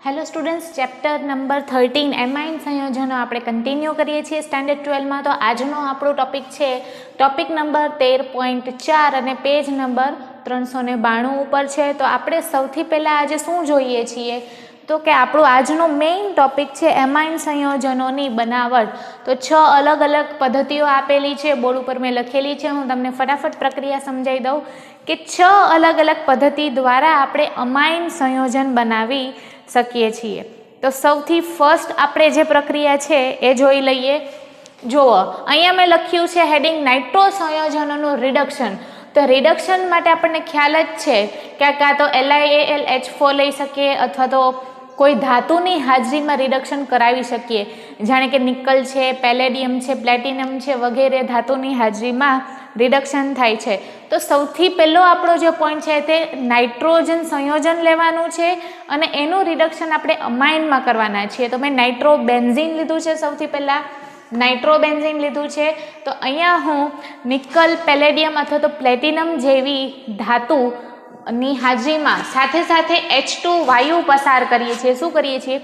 Hello students, chapter number 13 amine संयोजनों આપણે continue કરીએ છીએ સ્ટાન્ડર્ડ 12 માં। તો આજનો આપણો ટોપિક છે ટોપિક નંબર 13.4 અને પેજ નંબર 392 ઉપર છે। તો આપણે સૌથી પહેલા આજે શું જોઈએ છીએ તો કે આપણો આજનો મેઇન ટોપિક છે એમાઇન સંયોજનોની બનાવટ। તો 6 અલગ અલગ પદ્ધતિઓ આપેલી છે, બોર્ડ ઉપર મેં લખેલી છે। હું તમને ફટાફટ પ્રક્રિયા સમજાવી દઉં કે 6 અલગ અલગ પદ્ધતિ દ્વારા આપણે અમાઇન સંયોજન બનાવી શકીએ છીએ। તો સૌથી ફર્સ્ટ આપણે જે પ્રક્રિયા છે એ જોઈ લઈએ। જુઓ, અહીંયા મેં લખ્યું છે હેડિંગ નાઇટ્રો સંયોજનોનું રિડક્શન। તો રિડક્શન માટે આપણને ખ્યાલ જ છે કે કાં તો LiAlH4 લઈ શકીએ અથવા તો કોઈ ધાતુની હાજરીમાં રિડક્શન કરાવી શકીએ, જાણે કે નિકલ છે, પેલેડિયમ છે, પ્લેટિનમ છે વગેરે ધાતુની હાજરીમાં રિડક્શન થાય છે। તો સૌથી પહેલો આપણો જે પોઈન્ટ છે તે નાઇટ્રોજન સંયોજન લેવાનું છે અને એનું રિડક્શન આપણે અમાઇનમાં કરવાના છીએ। તો મેં નાઇટ્રોબેન્ઝીન લીધું છે, સૌથી પહેલાં નાઇટ્રોબેન્ઝીન લીધું છે। તો અહીંયા હું નિકલ, પેલેડિયમ અથવા તો પ્લેટિનમ જેવી ધાતુની હાજરીમાં સાથે સાથે H2 વાયુ પસાર કરીએ છીએ। શું કરીએ છીએ?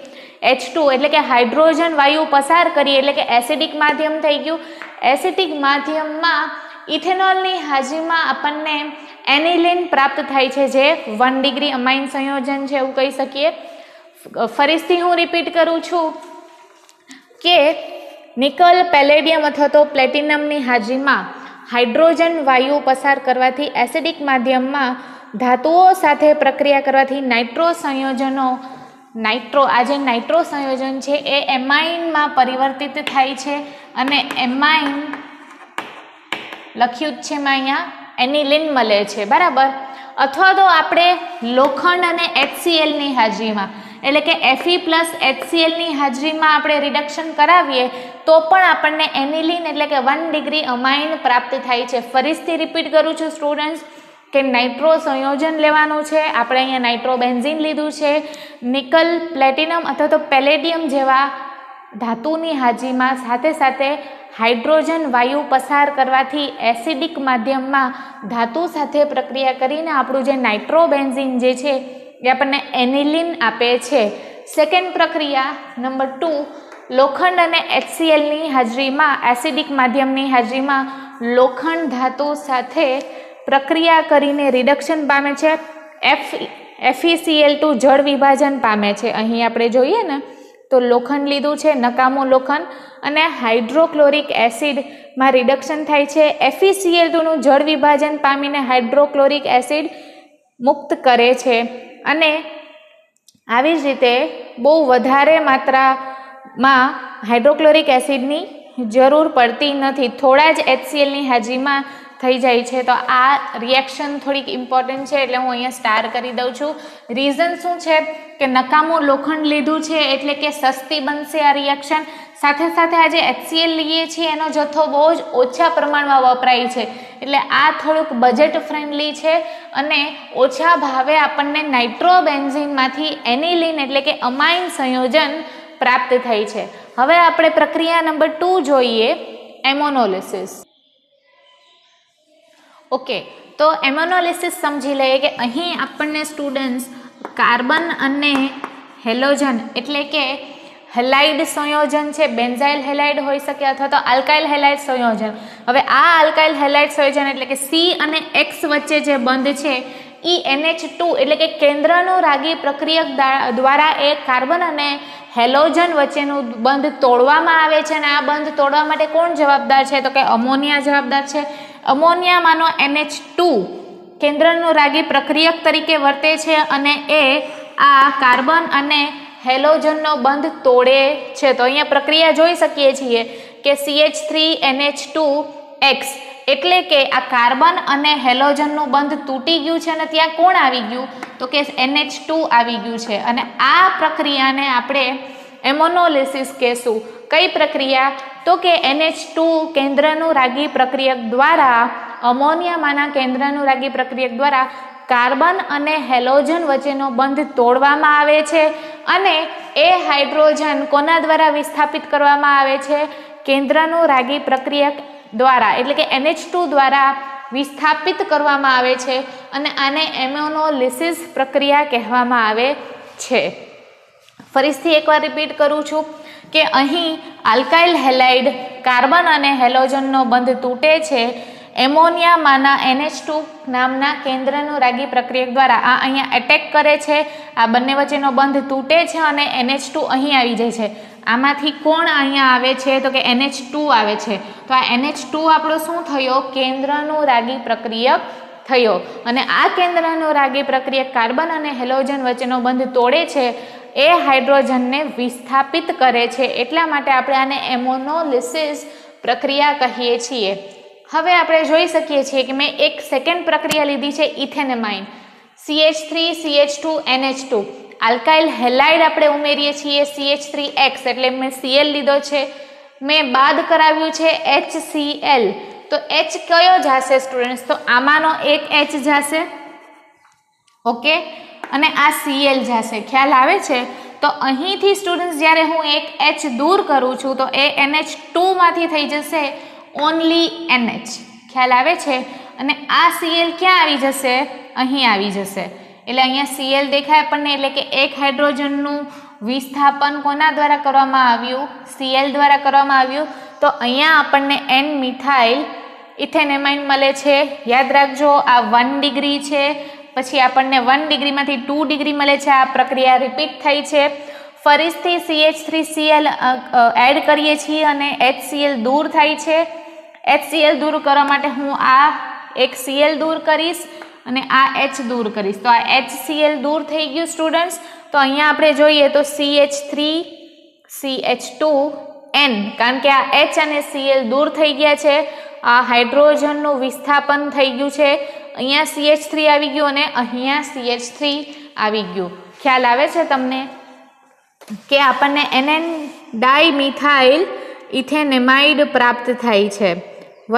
H2 એટલે કે હાઇડ્રોજન વાયુ પસાર કરીએ એટલે કે એસિડિક માધ્યમ થઈ ગયું। એસિડિક માધ્યમમાં ઇથેનોલની હાજરીમાં આપણને એનિલિન પ્રાપ્ત થાય છે, જે 1 ડિગ્રી અમાઇન સંયોજન છે એવું કહી શકીએ। ફરીથી હું રિપીટ કરું છું કે નિકલ, પેલેડિયમ અથવા તો પ્લેટિનમની હાજરીમાં હાઇડ્રોજન વાયુ પસાર કરવાથી એસિડિક માધ્યમમાં ધાતુઓ સાથે પ્રક્રિયા કરવાથી નાઇટ્રો સંયોજનો આ જે નાઇટ્રો સંયોજન છે એ એમાઇનમાં પરિવર્તિત થાય છે અને એમાઇન લખ્યું જ છે મેં અહીંયા એનિલિન મળે છે, બરાબર। અથવા તો આપણે લોખંડ અને HClની હાજરીમાં એટલે કે Fe+HClની હાજરીમાં આપણે રિડક્શન કરાવીએ તો પણ આપણને એનિલિન એટલે કે 1 ડિગ્રી અમાઇન પ્રાપ્ત થાય છે। ફરીથી રિપીટ કરું છું સ્ટુડન્ટ્સ કે નાઇટ્રો સંયોજન લેવાનું છે। આપણે અહીંયા નાઇટ્રોબેન્ઝીન લીધું છે। નિકલ, પ્લેટિનમ અથવા તો પેલેડિયમ જેવા ધાતુની હાજરીમાં સાથે સાથે હાઇડ્રોજન વાયુ પસાર કરવાથી એસિડિક માધ્યમમાં ધાતુ સાથે પ્રક્રિયા કરીને આપણું જે નાઇટ્રોબેન્ઝીન જે છે એ આપણને એનિલિન આપે છે। સેકન્ડ પ્રક્રિયા નંબર 2, લોખંડ અને HClની હાજરીમાં એસિડિક માધ્યમની હાજરીમાં લોખંડ ધાતુ સાથે પ્રક્રિયા કરીને રિડક્શન પામે છે। FeCl2 જળ વિભાજન પામે છે। અહીં આપણે જોઈએ ને તો લોખંડ લીધું છે, નકામું લોખંડ, અને હાઇડ્રોક્લોરિક એસિડમાં રિડક્શન થાય છે। FeCl2નું જળ વિભાજન પામીને હાઇડ્રોક્લોરિક એસિડ મુક્ત કરે છે અને આવી જ રીતે બહુ વધારે માત્રામાં હાઇડ્રોક્લોરિક એસિડની જરૂર પડતી નથી, થોડા જ HClની હાજરીમાં થઈ જાય છે। તો આ રિએક્શન થોડીક ઇમ્પોર્ટન્ટ છે એટલે હું અહીંયા સ્ટાર કરી દઉં છું। રીઝન શું છે કે નકામું લોખંડ લીધું છે એટલે કે સસ્તી બનશે આ રિએક્શન, સાથે સાથે આ જે HCl લઈએ છીએ એનો જથ્થો બહુ જ ઓછા પ્રમાણમાં વપરાય છે એટલે આ થોડુંક બજેટ ફ્રેન્ડલી છે અને ઓછા ભાવે આપણને નાઇટ્રોબેન્ઝીનમાંથી એનિલિન એટલે કે અમાઇન સંયોજન પ્રાપ્ત થાય છે। હવે આપણે પ્રક્રિયા નંબર 2 જોઈએ, એમોનોલિસિસ। ઓકે, તો એમોનોલિસિસ સમજી લઈએ કે અહીં આપણને સ્ટુડન્ટ્સ કાર્બન અને હેલોજન એટલે કે હેલાઇડ સંયોજન છે, બેન્ઝાઇલ હેલાઇડ હોઈ શકે અથવા તો આલ્કાઇલ હેલાઇડ સંયોજન। હવે આ આલ્કાઇલ હેલાઇડ સંયોજન એટલે કે C અને X વચ્ચે જે બંધ છે એ NH2 એટલે કે કેન્દ્રનું રાગી પ્રક્રિયક દ્વારા એ કાર્બન અને હેલોજન વચ્ચેનું બંધ તોડવામાં આવે છે અને આ બંધ તોડવા માટે કોણ જવાબદાર છે તો કે અમોનિયા જવાબદાર છે। અમોનિયામાંનો NH2 કેન્દ્રનું રાગી પ્રક્રિયક તરીકે વર્તે છે અને એ આ કાર્બન અને હેલોજનનો બંધ તોડે છે। તો અહીંયા પ્રક્રિયા જોઈ શકીએ છીએ કે CH3NH2X એટલે કે આ કાર્બન અને હેલોજનનું બંધ તૂટી ગયું છે અને ત્યાં કોણ આવી ગયું તો કે NH2 આવી ગયું છે અને આ પ્રક્રિયાને આપણે એમોનોલિસિસ કહેશું। કઈ પ્રક્રિયા તો કે NH2 કેન્દ્રનું રાગી પ્રક્રિયક દ્વારા અમોનિયામાંના કેન્દ્રનું રાગી પ્રક્રિયક દ્વારા કાર્બન અને હેલોજન વચ્ચેનો બંધ તોડવામાં આવે છે અને એ હાઇડ્રોજન કોના દ્વારા વિસ્થાપિત કરવામાં આવે છે? કેન્દ્રનું રાગી પ્રક્રિયક દ્વારા એટલે કે NH2 દ્વારા વિસ્થાપિત કરવામાં આવે છે અને આને એમોનોલિસિસ પ્રક્રિયા કહેવામાં આવે છે। ફરીથી એકવાર રિપીટ કરું છું કે અહીં આલ્કાઇલ હેલાઇડ કાર્બન અને હેલોજનનો બંધ તૂટે છે એમોનિયામાંના NH2 નામના કેન્દ્રનુરાગી પ્રક્રિયક દ્વારા. આ અહીંયા એટેક કરે છે, આ બંને વચ્ચેનો બંધ તૂટે છે અને NH2 અહીં આવી જાય છે. આમાંથી કોણ અહીંયા આવે છે તો કે NH2 આવે છે. તો આ NH2 આપણો શું થયો? કેન્દ્રનુરાગી પ્રક્રિયક થયો. અને આ કેન્દ્રનુરાગી પ્રક્રિયક કાર્બન અને હેલોજન વચ્ચેનો બંધ તોડે છે, એ હાઇડ્રોજનને વિસ્થાપિત કરે છે. એટલા માટે આપણે આને એમોનોલિસિસ પ્રક્રિયા કહીએ છીએ. હવે આપણે જોઈ શકીએ છીએ કે મેં એક સેકન્ડ પ્રક્રિયા લીધી છે ethanamine, CH3 CH2 NH2. Alkyl halide આપણે ઉમેરીએ છીએ CH3X, એટલે મેં Cl લીધો છે. મેં બાદ કરાવ્યું છે HCl. તો H કયો જશે સ્ટુડન્ટ્સ? તો આમાંનો એક H જશે, ઓકે, અને આ Cl જશે. ખ્યાલ આવે છે? તો અહીંથી સ્ટુડન્ટ્સ જ્યારે હું એક H દૂર કરું છું તો એ NH2 માંથી થઈ જશે ઓનલી NH. ખ્યાલ આવે છે? અને આ Cl ક્યાં આવી જશે? અહીં આવી જશે. એટલે અહીંયા Cl દેખાય આપણને, એટલે કે એક હાઇડ્રોજનનું વિસ્થાપન કોના દ્વારા કરવામાં આવ્યું? Cl દ્વારા કરવામાં આવ્યું. તો અહીંયા આપણને N મિથાઇલ ઇથેનેમાઇન મળે છે. યાદ રાખજો આ 1 ડિગ્રી છે, પછી આપણને 1 ડિગ્રીમાંથી 2 ડિગ્રી મળે છે. આ પ્રક્રિયા રિપીટ થઈ છે. ફરીથી CH3Cl એડ કરીએ છીએ અને HCl દૂર થાય છે. HCl દૂર કરવા માટે હું આ એક Cl દૂર કરીશ અને આ H દૂર કરીશ. તો આ HCl દૂર થઈ ગયું સ્ટુડન્ટ્સ. તો અહીંયા આપણે જોઈએ તો CH3 CH2N, કારણ કે આ H અને Cl દૂર થઈ ગયા છે. આ હાઇડ્રોજનનું વિસ્થાપન થઈ ગયું છે. અહીંયા CH3 આવી ગયું અને અહીંયા CH3 આવી ગયું. ખ્યાલ આવે છે તમને કે આપણને NN ડાયમિથાઇલ ઇથેનેમાઇડ પ્રાપ્ત થાય છે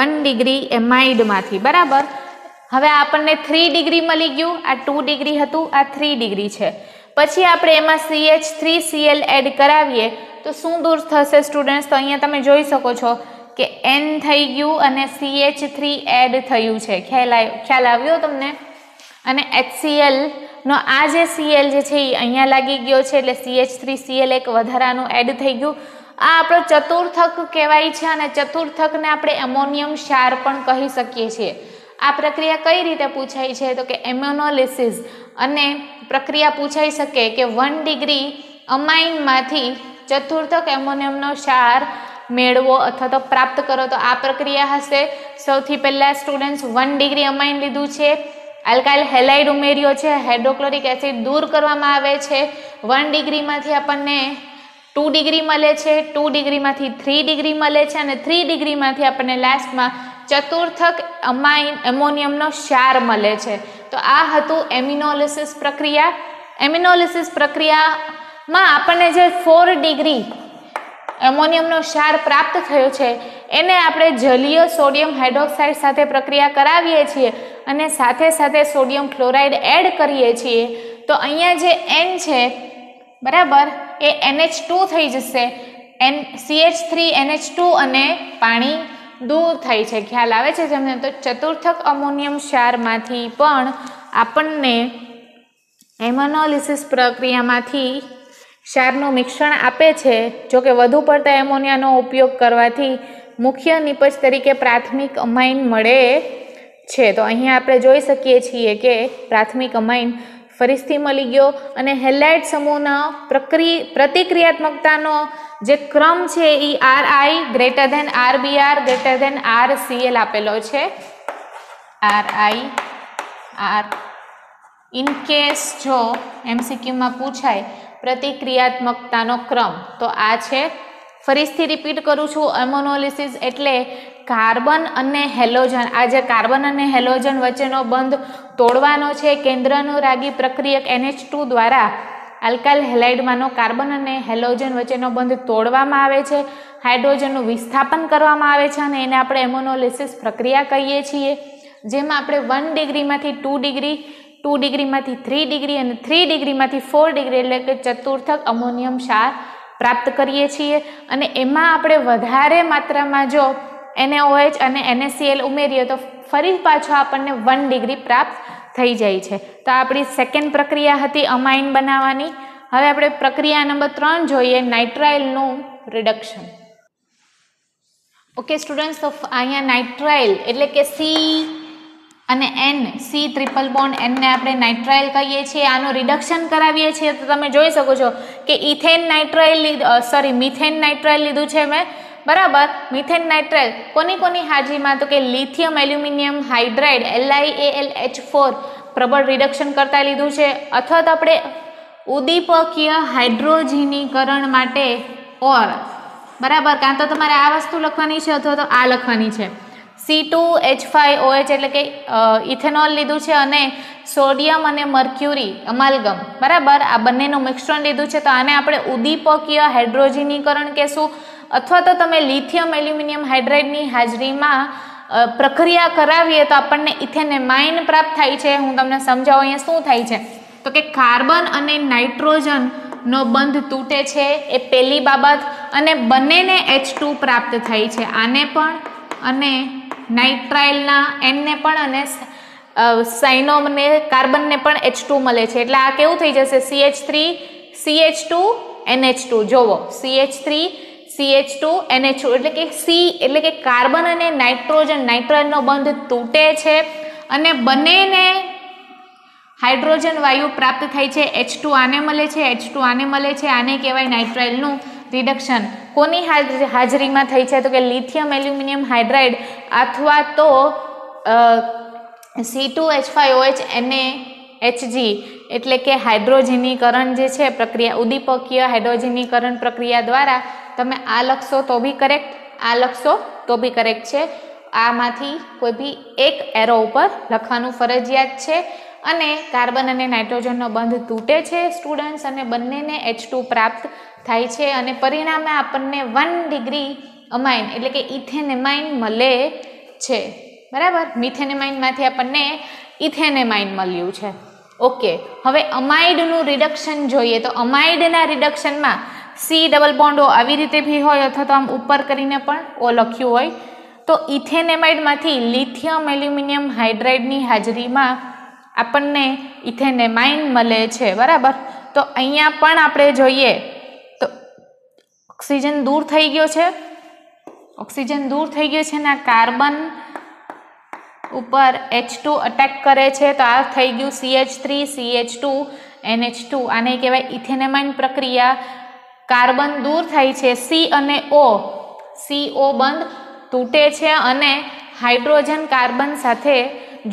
1 ડિગ્રી એમાઇડમાંથી. બરાબર. હવે આપણને 3 ડિગ્રી મળી ગયું. આ 2 ડિગ્રી હતું, આ 3 ડિગ્રી છે. પછી આપણે એમાં CH3Cl એડ કરાવીએ તો શું દૂર થશે સ્ટુડન્ટ્સ? તો અહીંયા તમે જોઈ શકો છો કે N થઈ ગયું અને CH3 એડ થયું છે. ખ્યાલ આવ્યો તમને? અને HCl નો આ જે Cl જે છે એ અહીંયા લાગી ગયો છે, એટલે CH3Cl એક વધારાનું એડ થઈ ગયું. આ આપણો ચતુર્થક કહેવાય છે અને ચતુર્થકને આપણે એમોનિયમ ક્ષાર પણ કહી શકીએ છીએ. આ પ્રક્રિયા કઈ રીતે પૂછાય છે? તો કે એમોનોલિસિસ. અને પ્રક્રિયા પૂછાઈ શકે કે 1 ડિગ્રી અમાઇનમાંથી ચતુર્થક એમોનિયમનો ક્ષાર મેળવો અથવા તો પ્રાપ્ત કરો. તો આ પ્રક્રિયા હશે. સૌથી પહેલાં સ્ટુડન્ટ્સ 1 ડિગ્રી અમાઇન લીધું છે, આલ્કાઇલ હેલાઇડ ઉમેર્યો છે, હાઇડ્રોક્લોરિક એસિડ દૂર કરવામાં આવે છે. 1 ડિગ્રીમાંથી આપણને 2 ડિગ્રી મળે છે, 2 ડિગ્રીમાંથી 3 ડિગ્રી મળે છે અને 3 ડિગ્રીમાંથી આપણને લાસ્ટમાં ચતુર્થક અમાઇન એમોનિયમનો ક્ષાર મળે છે. તો આ હતું એમિનોલિસિસ પ્રક્રિયા. એમિનોલિસિસ પ્રક્રિયામાં આપણને જે 4 ડિગ્રી એમોનિયમનો ક્ષાર પ્રાપ્ત થયો છે એને આપણે જલીય સોડિયમ હાઇડ્રોક્સાઇડ સાથે પ્રક્રિયા કરાવીએ છીએ અને સાથે સાથે સોડિયમ ક્લોરાઇડ એડ કરીએ છીએ. તો અહીંયા જે N છે, બરાબર, એ NH2 થઈ જશે. CH3 NH2 અને પાણી દૂર થાય છે. ખ્યાલ આવે છે તમને? તો ચતુર્થક અમોનિયમ ક્ષારમાંથી પણ આપણને એમોનોલિસિસ પ્રક્રિયામાંથી ક્ષારનું મિશ્રણ આપે છે. જો કે વધુ પડતા એમોનિયાનો ઉપયોગ કરવાથી મુખ્ય નિપજ તરીકે પ્રાથમિક અમાઇન મળે છે. તો અહીંયા આપણે જોઈ શકીએ છીએ કે પ્રાથમિક અમાઇન ફરીથી મળી ગયો અને હેલાઇડ સમૂહના પ્રતિક્રિયાત્મકતાનો જે ક્રમ છે એ RI greater than RBr greater than RCl આપેલો છે. RI R ઇન કેસ જો MCQમાં પૂછાય પ્રતિક્રિયાત્મકતાનો ક્રમ તો આ છે. ફરીથી રિપીટ કરું છું, એમોનોલિસિસ એટલે કાર્બન અને હેલોજન, આ જે કાર્બન અને હેલોજન વચ્ચેનો બંધ તોડવાનો છે કેન્દ્રનુરાગી પ્રક્રિયક NH2 દ્વારા. આલ્કાઇલ હેલાઇડમાંનો કાર્બન અને હેલોજન વચ્ચેનો બંધ તોડવામાં આવે છે, હાઇડ્રોજનનું વિસ્થાપન કરવામાં આવે છે અને એને આપણે એમોનોલિસિસ પ્રક્રિયા કહીએ છીએ. જેમાં આપણે 1 ડિગ્રીમાંથી 2 ડિગ્રી, 2 ડિગ્રીમાંથી 3 ડિગ્રી અને 3 ડિગ્રીમાંથી 4 ડિગ્રી એટલે કે ચતુર્થક અમોનિયમ ક્ષાર પ્રાપ્ત કરીએ છીએ. અને એમાં આપણે વધારે માત્રામાં જો NaOH અને NaCl ઉમેરીએ તો ફરી પાછો આપણને 1 ડિગ્રી પ્રાપ્ત થઈ જાય છે. તો આપણી સેકન્ડ પ્રક્રિયા હતી અમાઇન બનાવવાની. હવે આપણે પ્રક્રિયા નંબર 3 જોઈએ, નાઇટ્રાઇલનું રિડક્શન. ઓકે સ્ટુડન્ટ્સ, તો અહીંયા નાઇટ્રાઇલ એટલે કે સી અને એન, સી ટ્રિપલ બોન્ડ એનને આપણે નાઇટ્રાઇલ કહીએ છીએ. આનું રિડક્શન કરાવીએ છીએ તો તમે જોઈ શકો છો કે મિથેન નાઇટ્રાઇલ લીધું છે મેં, બરાબર. મિથેન નાઇટ્રાઇલ કોની હાજરીમાં, તો કે લિથિયમ એલ્યુમિનિયમ હાઇડ્રાઇડ LiAlH4 પ્રબળ રિડક્શન કરતા લીધું છે. અથવા તો આપણે ઉદ્દીપકીય હાઇડ્રોજનીકરણ માટે ઓર, બરાબર, કાં તો તમારે આ વસ્તુ લખવાની છે અથવા તો આ લખવાની છે. C2H5OH એટલે કે ઇથેનોલ લીધું છે અને સોડિયમ અને મર્ક્યુરી અમાલ્ગમ, બરાબર, આ બંનેનું મિશ્રણ લીધું છે. તો આને આપણે ઉદ્દીપકીય હાઇડ્રોજનીકરણ કહેશું. અથવા તો તમે લિથિયમ એલ્યુમિનિયમ હાઇડ્રાઇડની હાજરીમાં પ્રક્રિયા કરાવીએ તો આપણને ઇથેનેમાઇન પ્રાપ્ત થાય છે. હું તમને સમજાવું અહીંયા શું થાય છે. તો કે કાર્બન અને નાઇટ્રોજનનો બંધ તૂટે છે, એ પહેલી બાબત, અને બંનેને H2 પ્રાપ્ત થાય છે. આને પણ અને નાઇટ્રાઇલના એનને પણ અને સાઇનોમને કાર્બનને પણ H2 મળે છે. એટલે આ કેવું થઈ જશે, CH3CH2 NH2. જોવો, CH3CH2 NH2 એટલે કે સી એટલે કે કાર્બન અને નાઇટ્રોજનનો બંધ તૂટે છે અને બંનેને હાઇડ્રોજન વાયુ પ્રાપ્ત થાય છે. H2 આને મળે છે, H2 આને મળે છે. આને કહેવાય નાઇટ્રાઇલનું રિડક્શન. કોની હાજરીમાં થઈ છે, તો કે લિથિયમ એલ્યુમિનિયમ હાઇડ્રાઇડ અથવા તો C2H5OH NaHG એટલે કે હાઇડ્રોજનીકરણ જે છે પ્રક્રિયા, ઉદ્દીપકીય હાઇડ્રોજનીકરણ પ્રક્રિયા દ્વારા તમે આ લખશો તો બી કરેક્ટ, આ લખશો તો બી કરેક્ટ છે. આમાંથી કોઈ બી એક એરો ઉપર લખવાનું ફરજિયાત છે. અને કાર્બન અને નાઇટ્રોજનનો બંધ તૂટે છે સ્ટુડન્ટ્સ, અને બંનેને H2 પ્રાપ્ત થાય છે અને પરિણામે આપણને 1 ડિગ્રી અમાઇન એટલે કે ઇથેનેમાઇન મળે છે, બરાબર. મિથેનેમાઇનમાંથી આપણને ઇથેનેમાઇન મળ્યું છે. ઓકે, હવે અમાઇડનું રિડક્શન જોઈએ. તો અમાઇડના રિડક્શનમાં સી ડબલ બોન્ડ ઓ આવી રીતે બી હોય અથવા તો આમ ઉપર કરીને પણ ઓ લખ્યું હોય. તો ઇથેનેમાઇડમાંથી લિથિયમ એલ્યુમિનિયમ હાઇડ્રાઇડની હાજરીમાં આપણને ઇથેનેમાઇન મળે છે, બરાબર. તો અહીંયા પણ આપણે જોઈએ તો ઓક્સિજન દૂર થઈ ગયો છે, ને આ કાર્બન ઉપર H2 અટેક કરે છે. તો આ થઈ ગયું CH3CH2 NH2. આને કહેવાય ઇથેનેમાઇન પ્રક્રિયા. કાર્બન દૂર થાય છે, સી અને CO બંધ તૂટે છે અને હાઇડ્રોજન કાર્બન સાથે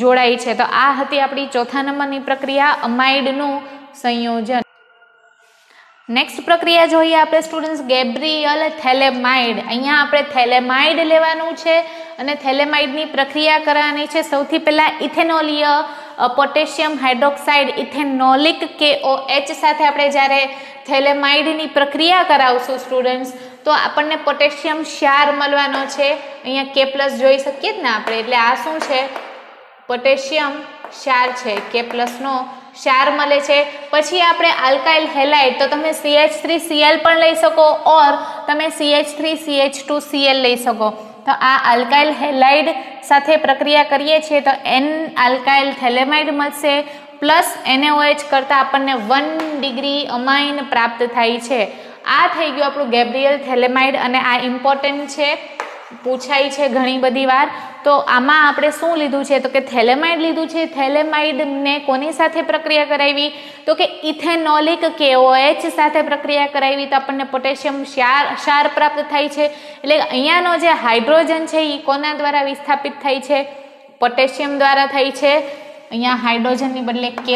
જોડાય છે. તો આ હતી આપણી ચોથા નંબરની પ્રક્રિયા, અમાઇડનું સંયોજન. નેક્સ્ટ પ્રક્રિયા જોઈએ આપણે સ્ટુડન્ટ્સ, ગેબ્રિયલ થેલેમાઇડ. અહીંયા આપણે થેલેમાઇડ લેવાનું છે અને થેલેમાઇડની પ્રક્રિયા કરવાની છે. સૌથી પહેલાં ઇથેનોલીય પોટેશિયમ હાઇડ્રોક્સાઇડ ઇથેનોલિક KOH સાથે આપણે જ્યારે થેલેમાઇડની પ્રક્રિયા કરાવશું સ્ટુડન્ટ્સ તો આપણને પોટેશિયમ ક્ષાર મળવાનો છે. અહીંયા K+ જોઈ શકીએ જ ને આપણે, એટલે આ શું છે, પોટેશિયમ ક્ષાર છે, K+ નો ક્ષાર મળે છે. પછી આપણે આલ્કાઇલ હેલાઇડ, તો તમે CH3Cl પણ લઈ શકો ઓર તમે CH3CH2Cl લઈ શકો. તો આ આલ્કાઇલ હેલાઇડ સાથે પ્રક્રિયા કરીએ છીએ તો N આલ્કાઇલ થેલેમાઇડ મળશે પ્લસ NaOH કરતાં આપણને 1 ડિગ્રી અમાઇન પ્રાપ્ત થાય છે. આ થઈ ગયું આપણું ગેબ્રિયલ થેલેમાઇડ અને આ ઇમ્પોર્ટન્ટ છે, પૂછાય છે ઘણી બધી વાર. તો આમાં આપણે શું લીધું છે, તો કે થેલેમાઇડ લીધું છે. થેલેમાઇડને કોની સાથે પ્રક્રિયા કરાવી, તો કે ઇથેનોલિક KOH સાથે પ્રક્રિયા કરાવી. તો આપણને પોટેશિયમ ક્ષાર પ્રાપ્ત થાય છે. એટલે અહીંયાનો જે હાઇડ્રોજન છે એ કોના દ્વારા વિસ્થાપિત થાય છે, પોટેશિયમ દ્વારા થાય છે. અહીંયા હાઇડ્રોજનની બદલે K+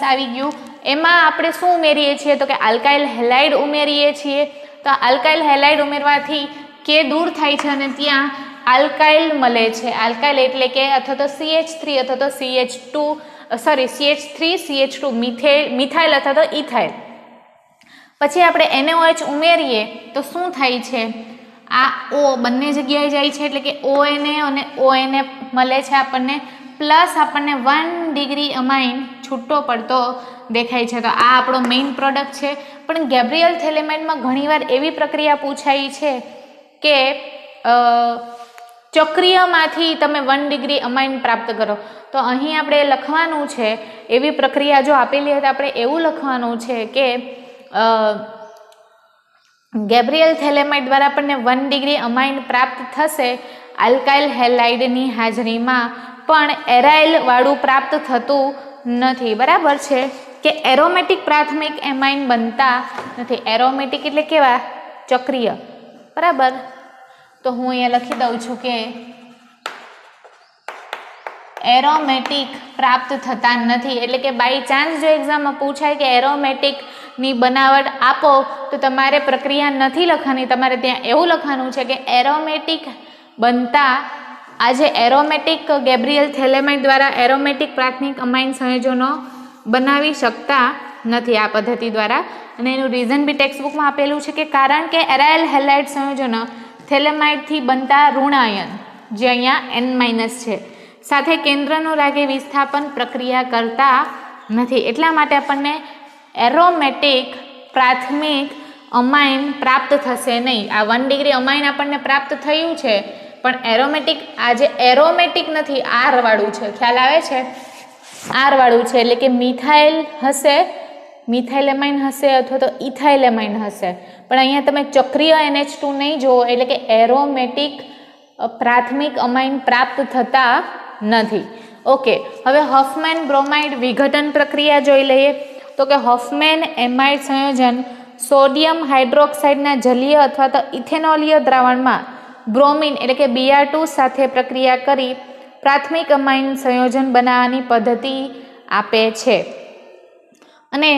આવી ગયું. એમાં આપણે શું ઉમેરીએ છીએ, તો કે આલ્કાઇલ હેલાઇડ ઉમેરીએ છીએ. તો આલ્કાઇલ હેલાઇડ ઉમેરવાથી K દૂર થાય છે અને ત્યાં આલ્કાઇલ મળે છે. આલ્કાઇલ એટલે કે અથવા તો CH3 અથવા તો CH3CH2 મિથાઇલ અથવા તો ઇથાઇલ. પછી આપણે NaOH ઉમેરીએ તો શું થાય છે, આ O બંને જગ્યાએ જાય છે એટલે કે ONA અને ONA મળે છે આપણને, પ્લસ આપણને 1 ડિગ્રી અમાઇન છૂટો પડતો દેખાય છે. તો આ આપણો મેઇન પ્રોડક્ટ છે. પણ ગેબ્રિયલ થેલેમાઇડમાં ઘણીવાર એવી પ્રક્રિયા પૂછાઈ છે કે ચક્રીયમાંથી તમે 1 ડિગ્રી અમાઇન પ્રાપ્ત કરો. તો અહીં આપણે લખવાનું છે એવી પ્રક્રિયા જો આપેલી હોય તો આપણે એવું લખવાનું છે કે ગેબ્રિયલ થેલેમાઇડ દ્વારા આપણને 1 ડિગ્રી અમાઇન પ્રાપ્ત થશે આલ્કાઇલ હેલાઇડની હાજરીમાં, પણ એરાઇલ વાળું પ્રાપ્ત થતું નથી. બરાબર છે કે એરોમેટિક પ્રાથમિક એમાઇન બનતા નથી. એરોમેટિક એટલે કેવા? ચક્રીય. બરાબર, તો હું અહીંયા લખી દઉં છું કે એરોમેટિક પ્રાપ્ત થતા નથી. એટલે કે બાય ચાન્સ જો એક્ઝામમાં પૂછાય કે એરોમેટિકની બનાવટ આપો તો તમારે પ્રક્રિયા નથી લખવાની, તમારે ત્યાં એવું લખવાનું છે કે એરોમેટિક બનતા આજે એરોમેટિક ગેબ્રિયલ થેલેમાઇડ દ્વારા એરોમેટિક પ્રાથમિક અમાઇન સંયોજનો બનાવી શકતા નથી આ પદ્ધતિ દ્વારા. અને એનું રીઝન બી ટેક્સ્ટબુકમાં આપેલું છે કે કારણ કે એરાઇલ હેલાઇડ સંયોજનો થેલેમાઇડથી બનતા ઋણાયન, જે અહીંયા N- છે, સાથે કેન્દ્રનું રાગે વિસ્થાપન પ્રક્રિયા કરતા નથી. એટલા માટે આપણને એરોમેટિક પ્રાથમિક અમાઇન પ્રાપ્ત થશે નહીં. આ 1 ડિગ્રી અમાઇન આપણને પ્રાપ્ત થયું છે, પણ એરોમેટિક આજે એરોમેટિક નથી, આર વાળું છે. ખ્યાલ આવે છે? આર વાળું છે એટલે કે મિથાઇલ હશે, મિથાઇલેમાઇન હશે અથવા તો ઇથાઇલેમાઇન હશે. પણ અહીંયા તમે ચક્રીય NH2 નહીં જુઓ, એટલે કે એરોમેટિક પ્રાથમિક અમાઇન પ્રાપ્ત થતા નથી. ઓકે, હવે હોફમેન બ્રોમાઇડ વિઘટન પ્રક્રિયા જોઈ લઈએ. તો કે હોફમેન એમાઇડ સંયોજન સોડિયમ હાઇડ્રોક્સાઇડના જલીય અથવા તો ઇથેનોલીય દ્રાવણમાં બ્રોમિન એટલે કે Br2 સાથે પ્રક્રિયા કરી પ્રાથમિક અમાઇન સંયોજન બનાવવાની પદ્ધતિ આપે છે. અને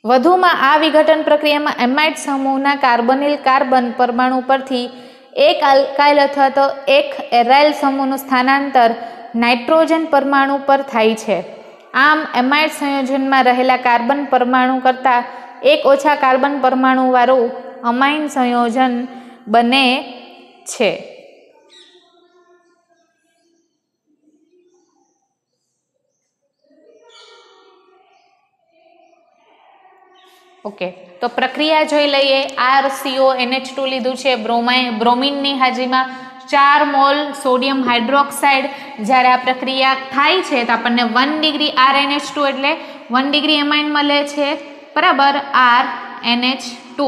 વધુમાં આ વિઘટન પ્રક્રિયામાં એમાઇડ સમૂહના કાર્બોનિલ કાર્બન પરમાણુ પરથી એક આલ્કાઇલ અથવા તો એક એરાઇલ સમૂહનું સ્થાનાંતર નાઇટ્રોજન પરમાણુ પર થાય છે. આમ એમાઇડ સંયોજનમાં રહેલા કાર્બન પરમાણુ કરતાં એક ઓછા કાર્બન પરમાણુ વાળું અમાઇન સંયોજન બને છે. ઓકે, તો પ્રક્રિયા જોઈ લઈએ. RCONH2 લીધું છે, બ્રોમિનની હાજરીમાં 4 મોલ સોડિયમ હાઇડ્રોક્સાઇડ. જ્યારે આ પ્રક્રિયા થાય છે તો આપણને 1 ડિગ્રી RNH2 એટલે 1 ડિગ્રી એમાઇન મળે છે. બરાબર, RNH2.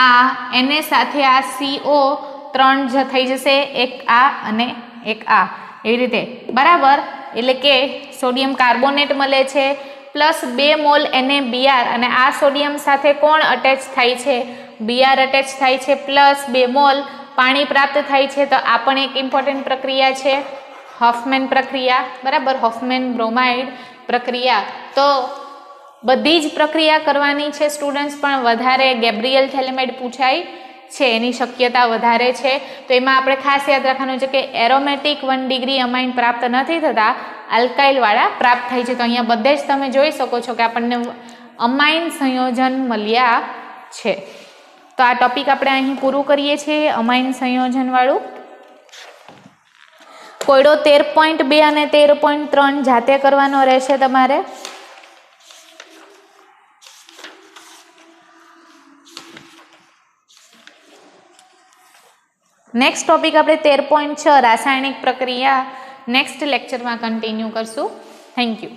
આ Na સાથે આ CO 3 થઈ જશે, એક આ અને એક આ, એવી રીતે. બરાબર, એટલે કે સોડિયમ કાર્બોનેટ મળે છે પ્લસ 2 મોલ NaBr, અને આ સોડિયમ સાથે કોણ અટેચ થાય છે? Br અટેચ થાય છે, પ્લસ 2 મોલ પાણી પ્રાપ્ત થાય છે. તો આ પણ એક ઇમ્પોર્ટન્ટ પ્રક્રિયા છે, હોફમેન પ્રક્રિયા. બરાબર, હોફમેન બ્રોમાઇડ પ્રક્રિયા. તો બધી જ પ્રક્રિયા કરવાની છે સ્ટુડન્ટ્સ, પણ વધારે ગેબ્રિયલ થેલેમાઇડ પૂછાય છે એની શક્યતા વધારે છે. તો એમાં આપણે ખાસ યાદ રાખવાનું છે કે એરોમેટિક 1 ડિગ્રી અમાઇન પ્રાપ્ત નથી થતા, આલ્કાઇલ વાળા પ્રાપ્ત થાય છે. તો અહીંયા બધે જ તમે જોઈ શકો છો કે આપણને અમાઇન સંયોજન મળ્યા છે. તો આ ટોપિક આપણે અહીં પૂરું કરીએ છીએ, અમાઇન સંયોજન વાળું. કોયડો 13.2 અને 13.3 જાતે કરવાનો રહેશે તમારે. નેક્સ્ટ ટોપિક આપણે 13.6 રાસાયણિક પ્રક્રિયા નેક્સ્ટ લેક્ચરમાં કન્ટિન્યુ કરશું. Thank you.